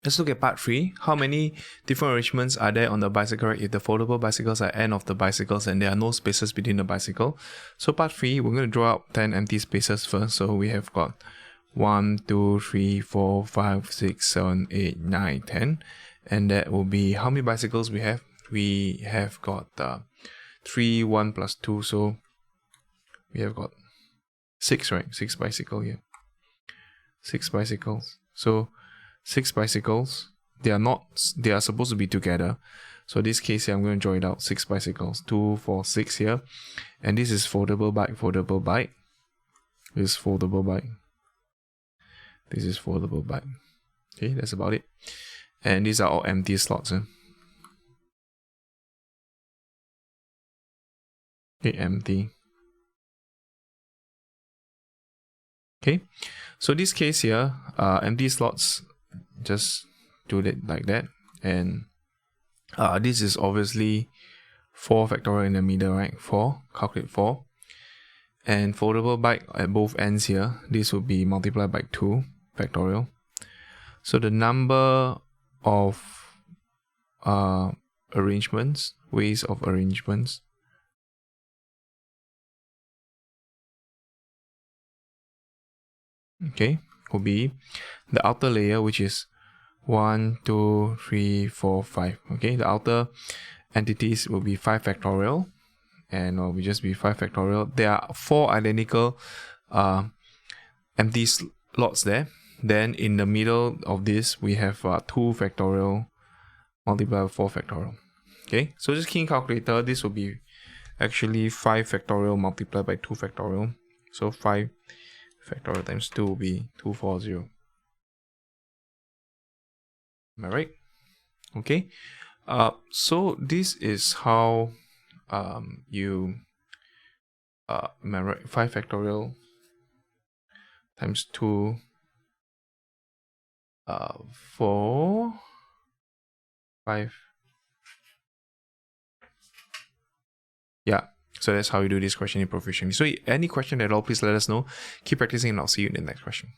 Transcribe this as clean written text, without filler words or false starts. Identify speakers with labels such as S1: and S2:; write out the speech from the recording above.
S1: Let's look at part 3. How many different arrangements are there on the bicycle rack if the foldable bicycles are end of the bicycles and there are no spaces between the bicycle? So part 3, we're going to draw out 10 empty spaces first. So we have got 1, 2, 3, 4, 5, 6, 7, 8, 9, 10. And that will be how many bicycles we have? We have got 3, 1 plus 2. So we have got 6, right? 6 bicycles here. 6 bicycles. So 6 bicycles, they are supposed to be together. So this case here, I'm going to draw it out. 6 bicycles, 2, 4, 6 here. And this is foldable bike, foldable bike. This is foldable bike. This is foldable bike. Okay, that's about it. And these are all empty slots. Okay, empty. Okay, so this case here, empty slots, just do it like that. And this is obviously 4 factorial in the middle, right? 4, calculate 4. And foldable bike at both ends here, this would be multiplied by 2 factorial. So the number of arrangements, ways of arrangements, okay, will be the outer layer, which is 1, 2, 3, 4, 5. Okay, the outer entities will be 5 factorial, and will just be 5 factorial. There are 4 identical empty slots there. Then in the middle of this, we have 2 factorial multiplied by 4 factorial. Okay, so just key in calculator, this will be actually 5 factorial multiplied by 2 factorial. So 5 factorial times 2 will be 240. Am I right? Okay. So this is how you am I right? 5 factorial times 2 4 5. Yeah. So that's how you do this question in proficiency. So any question at all, please let us know. Keep practicing and I'll see you in the next question.